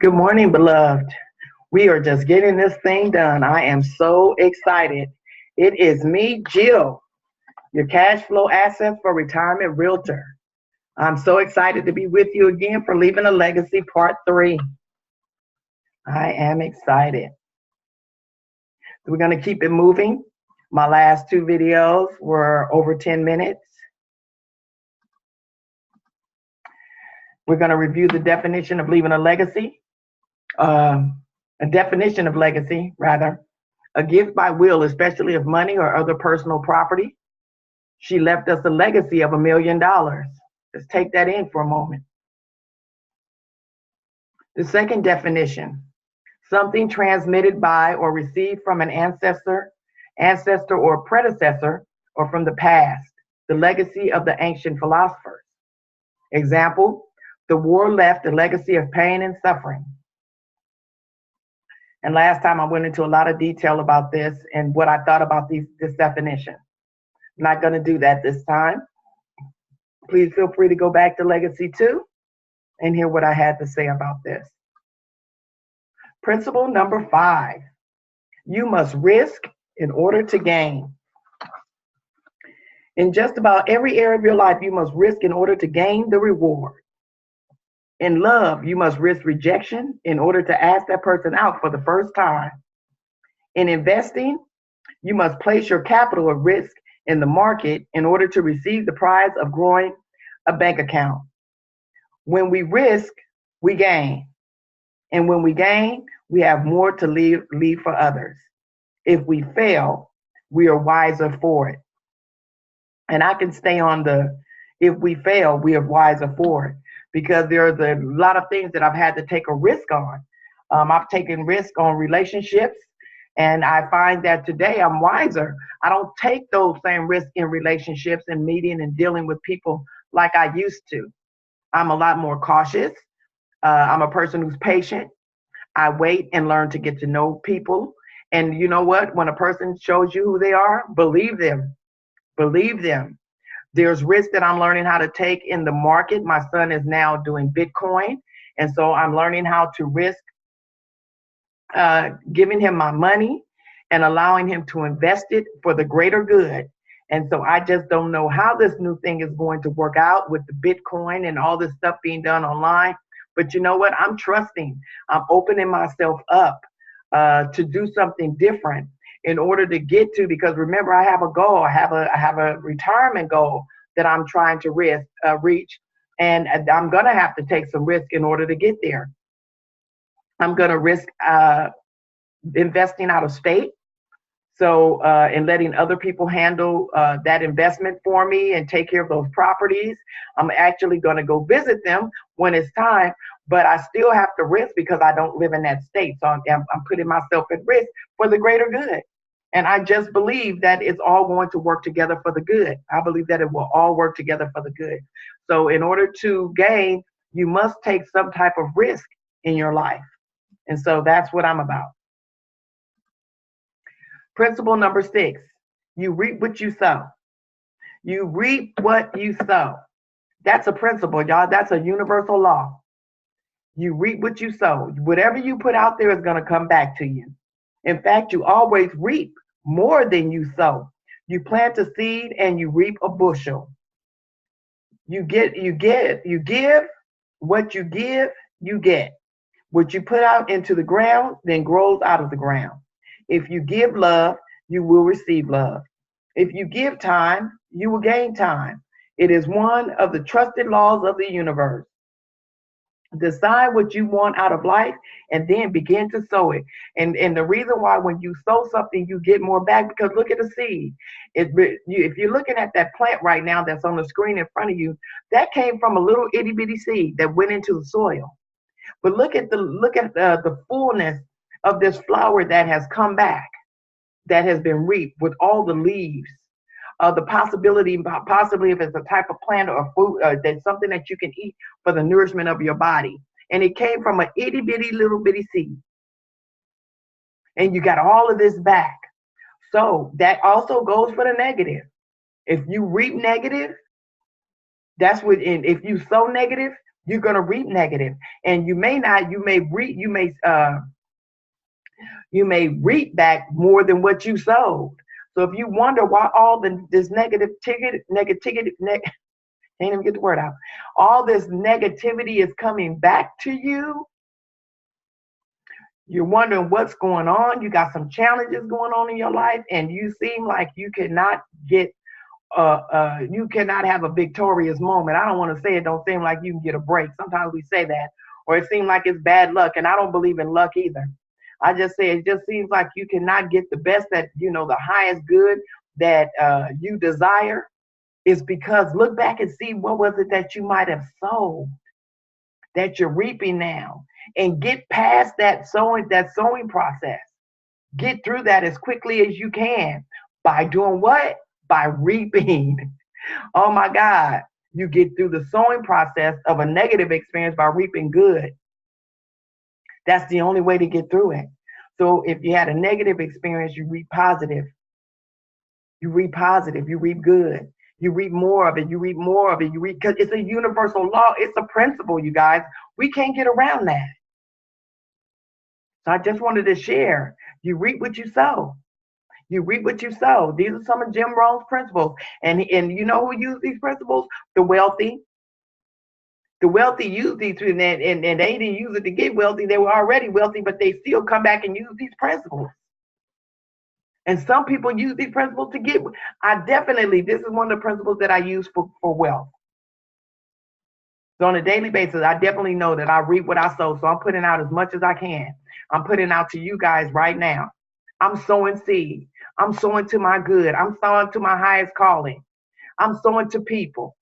Good morning, beloved. We are just getting this thing done. I am so excited. It is me, Jill, your cash flow assets for retirement realtor. I'm so excited to be with you again for Leaving a Legacy Part 3. I am excited. We're going to keep it moving. My last two videos were over 10 minutes. We're going to review the definition of leaving a legacy. A definition of legacy, rather, a gift by will, especially of money or other personal property. She left us a legacy of $1 million. Let's take that in for a moment. The second definition, something transmitted by or received from an ancestor or predecessor, or from the past, the legacy of the ancient philosophers. Example, the war left a legacy of pain and suffering. And last time I went into a lot of detail about this and what I thought about this definition. I'm not going to do that this time. Please feel free to go back to Legacy 2 and hear what I had to say about this. Principle number 5, you must risk in order to gain. In just about every area of your life, you must risk in order to gain the reward. In love, you must risk rejection in order to ask that person out for the first time. In investing, you must place your capital at risk in the market in order to receive the prize of growing a bank account. When we risk, we gain. And when we gain, we have more to leave for others. If we fail, we are wiser for it. And I can stay on the, if we fail, we are wiser for it. Because there's a lot of things that I've had to take a risk on. I've taken risk on relationships, and I find that today I'm wiser. I don't take those same risks in relationships and meeting and dealing with people like I used to. I'm a lot more cautious. I'm a person who's patient. I wait and learn to get to know people. And you know what? When a person shows you who they are, believe them. Believe them. There's risk that I'm learning how to take in the market. My son is now doing Bitcoin. And so I'm learning how to risk giving him my money and allowing him to invest it for the greater good. And so I just don't know how this new thing is going to work out with the Bitcoin and all this stuff being done online. But you know what? I'm trusting. I'm opening myself up to do something different in order to get to, because remember, I have a goal. I have a retirement goal that I'm trying to reach, and I'm gonna have to take some risk in order to get there. I'm gonna risk investing out of state, so and letting other people handle that investment for me and take care of those properties. I'm actually gonna go visit them when it's time, but I still have to risk because I don't live in that state. So I'm putting myself at risk for the greater good. And I just believe that it's all going to work together for the good. I believe that it will all work together for the good. So in order to gain, you must take some type of risk in your life. And so that's what I'm about. Principle number 6, you reap what you sow. You reap what you sow. That's a principle, y'all. That's a universal law. You reap what you sow. Whatever you put out there is going to come back to you. In fact, you always reap more than you sow. You plant a seed and you reap a bushel. You give what you give, you get. What you put out into the ground then grows out of the ground. If you give love, you will receive love. If you give time, you will gain time. It is one of the trusted laws of the universe. Decide what you want out of life and then begin to sow it. And the reason why when you sow something, you get more back, because look at the seed. If you're looking at that plant right now that's on the screen in front of you, that came from a little itty bitty seed that went into the soil. But look at the fullness of this flower that has come back, that has been reaped with all the leaves. The possibility, possibly if it's a type of plant or food, that's something that you can eat for the nourishment of your body. And it came from an itty bitty little bitty seed. And you got all of this back. So that also goes for the negative. If you reap negative, that's what, if you sow negative, You're going to reap negative, and you may reap back more than what you sowed. So if you wonder why all this can't even get the word out, all this negativity is coming back to you, you're wondering what's going on. You got some challenges going on in your life, and you seem like you cannot you cannot have a victorious moment. I don't want to say it don't seem like you can get a break. Sometimes we say that, or it seems like it's bad luck, and I don't believe in luck either. I just say it just seems like you cannot get the best that, the highest good that you desire, is because look back and see what was it that you might have sown that you're reaping now, and get past that sowing process. Get through that as quickly as you can by doing what? By reaping. Oh my God. You get through the sowing process of a negative experience by reaping good. That's the only way to get through it. So if you had a negative experience, you reap positive. You reap positive. You reap good. You reap more of it. You reap more of it. You reap, because it's a universal law. It's a principle, you guys. We can't get around that. So I just wanted to share. You reap what you sow. You reap what you sow. These are some of Jim Rohn's principles. And you know who used these principles? The wealthy. The wealthy use these, and they didn't use it to get wealthy. They were already wealthy, but they still come back and use these principles. And some people use these principles to get. This is one of the principles that I use for wealth. So on a daily basis, I definitely know that I reap what I sow. So I'm putting out as much as I can. I'm putting out to you guys right now. I'm sowing seed. I'm sowing to my good. I'm sowing to my highest calling. I'm sowing to people.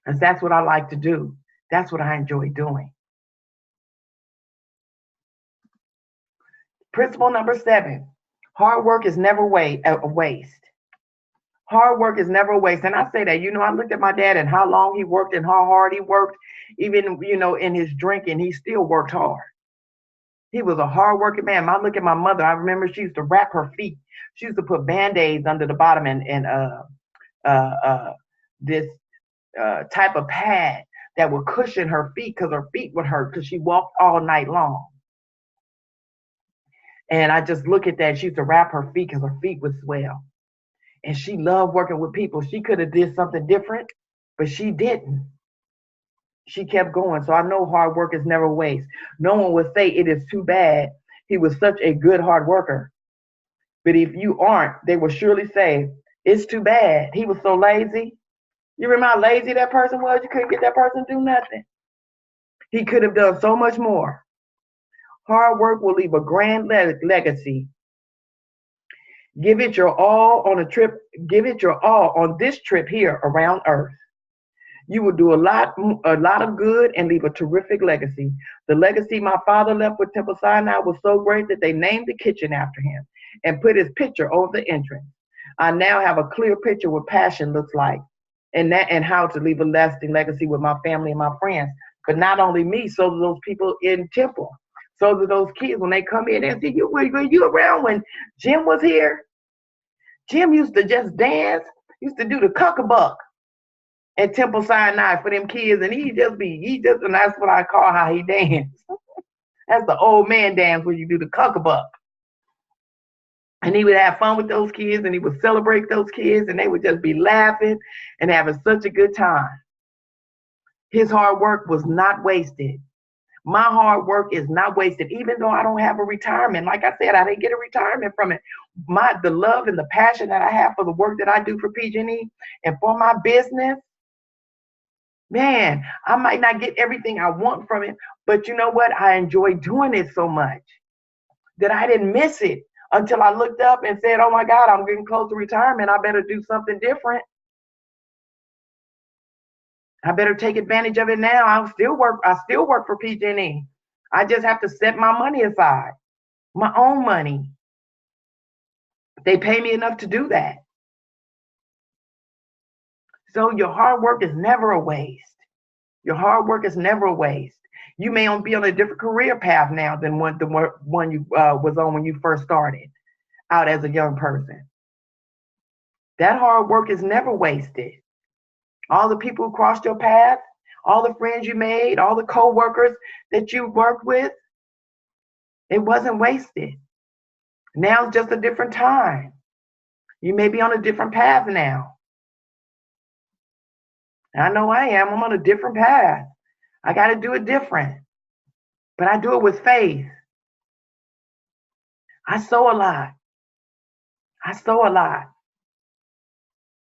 And that's what I like to do. That's what I enjoy doing. Principle number 7, hard work is never a waste. Hard work is never a waste. And I say that, I looked at my dad and how long he worked and how hard he worked. Even, in his drinking, he still worked hard. He was a hard-working man. I look at my mother. I remember she used to wrap her feet. She used to put Band-Aids under the bottom and this type of pad that would cushion her feet, because her feet would hurt because she walked all night long. And I just look at that. She used to wrap her feet because her feet would swell. And she loved working with people. She could have did something different, but she didn't. She kept going. So I know hard work is never waste. No one would say it is too bad. He was such a good hard worker. But if you aren't, they will surely say, it's too bad. He was so lazy. You remember how lazy that person was? You couldn't get that person to do nothing. He could have done so much more. Hard work will leave a grand legacy. Give it your all on a trip. Give it your all on this trip here around Earth. You will do a lot of good and leave a terrific legacy. The legacy my father left with Temple Sinai was so great that they named the kitchen after him and put his picture over the entrance. I now have a clear picture what passion looks like, and how to leave a lasting legacy with my family and my friends. But not only me, so do those people in Temple. So do those kids when they come in and see you. Were you around when Jim was here? Jim used to just dance, used to do the cuck-a-buck at Temple Sinai for them kids, and and that's what I call how he danced. That's the old man dance where you do the cuck-a-buck. And he would have fun with those kids, and he would celebrate those kids, and they would just be laughing and having such a good time. His hard work was not wasted. My hard work is not wasted, even though I don't have a retirement. Like I said, I didn't get a retirement from it. The love and the passion that I have for the work that I do for PG&E and for my business, man, I might not get everything I want from it, but you know what? I enjoy doing it so much that I didn't miss it until I looked up and said, oh my God, I'm getting close to retirement. I better do something different. I better take advantage of it now. I still work for PG&E. I just have to set my money aside, my own money. They pay me enough to do that. So your hard work is never a waste. Your hard work is never a waste. You may be on a different career path now than the one you was on when you first started out as a young person. That hard work is never wasted. All the people who crossed your path, all the friends you made, all the co-workers that you worked with. It wasn't wasted. Now it's just a different time. You may be on a different path now. I know I am. I'm on a different path. I got to do it different. But I do it with faith. I sow a lot. I sow a lot.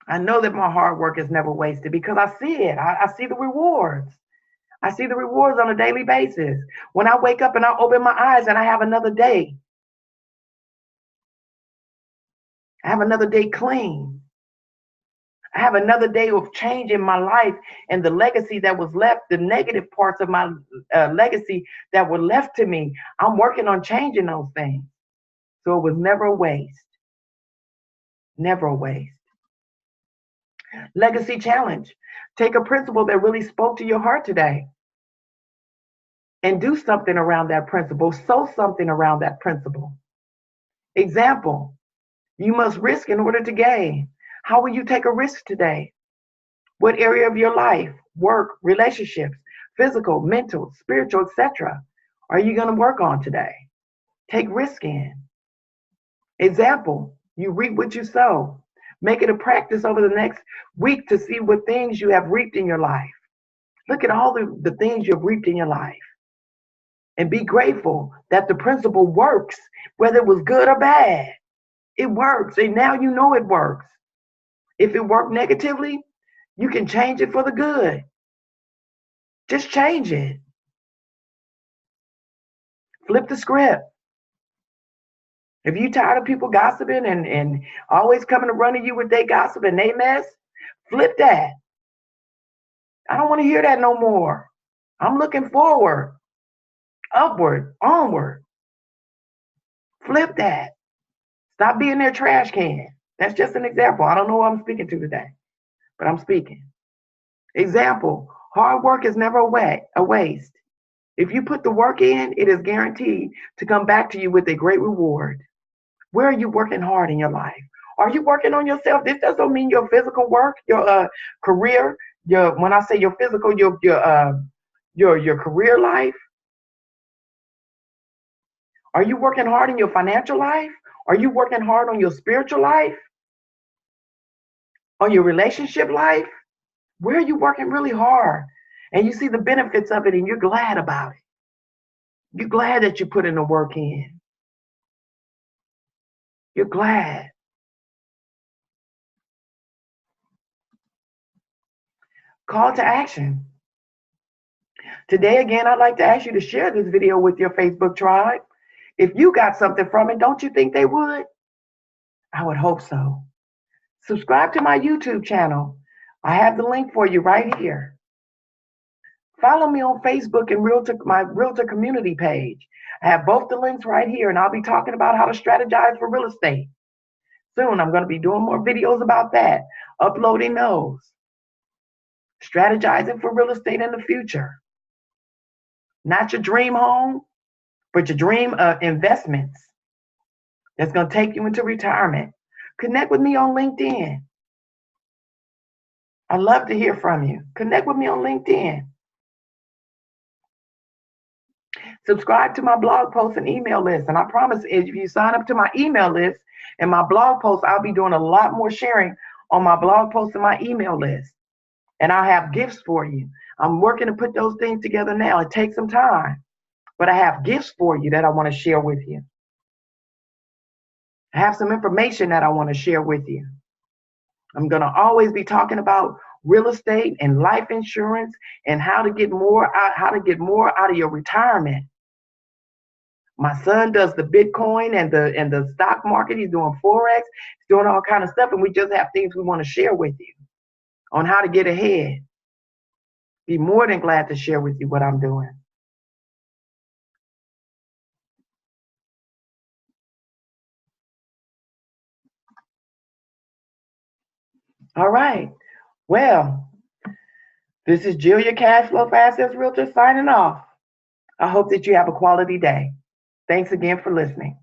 I know that my hard work is never wasted because I see it. I see the rewards. I see the rewards on a daily basis. When I wake up and I open my eyes and I have another day. I have another day clean. I have another day of changing my life and the legacy that was left, the negative parts of my legacy that were left to me. I'm working on changing those things. So it was never a waste. Never a waste. Legacy challenge. Take a principle that really spoke to your heart today and do something around that principle. Sow something around that principle. Example, you must risk in order to gain. How will you take a risk today? What area of your life, work, relationships, physical, mental, spiritual, etc. are you going to work on today? Take risk in. Example, you reap what you sow. Make it a practice over the next week to see what things you have reaped in your life. Look at all the things you've reaped in your life. And be grateful that the principle works, whether it was good or bad. It works, and now you know it works. If it worked negatively, you can change it for the good. Just change it. Flip the script. If you're tired of people gossiping and always coming to run to you with their gossip and they mess, flip that. I don't want to hear that no more. I'm looking forward, upward, onward. Flip that. Stop being their trash can. That's just an example. I don't know who I'm speaking to today, but I'm speaking. Example, hard work is never a waste. If you put the work in, it is guaranteed to come back to you with a great reward. Where are you working hard in your life? Are you working on yourself? This doesn't mean your physical work, your career, when I say your physical, your career life. Are you working hard in your financial life? Are you working hard on your spiritual life? On your relationship life? Where are you working really hard? And you see the benefits of it and you're glad about it. You're glad that you put in the work in. You're glad. Call to action. Today, again, I'd like to ask you to share this video with your Facebook tribe. If you got something from it, don't you think they would? I would hope so. Subscribe to my YouTube channel. I have the link for you right here. Follow me on Facebook and my Realtor community page. I have both the links right here, and I'll be talking about how to strategize for real estate. Soon, I'm going to be doing more videos about that, uploading those. Strategizing for real estate in the future. Not your dream home, but your dream investments that's going to take you into retirement. Connect with me on LinkedIn. I'd love to hear from you. Connect with me on LinkedIn. Subscribe to my blog post and email list. And I promise if you sign up to my email list and my blog post, I'll be doing a lot more sharing on my blog post and my email list. And I'll have gifts for you. I'm working to put those things together now. It takes some time. But I have gifts for you that I want to share with you. I have some information that I want to share with you. I'm going to always be talking about real estate and life insurance and how to get more out of your retirement. My son does the Bitcoin and the stock market. He's doing Forex. He's doing all kind of stuff, and we just have things we want to share with you on how to get ahead. Be more than glad to share with you what I'm doing. All right. Well, this is Jill, your Cash Flow for Assets Realtor, signing off. I hope that you have a quality day. Thanks again for listening.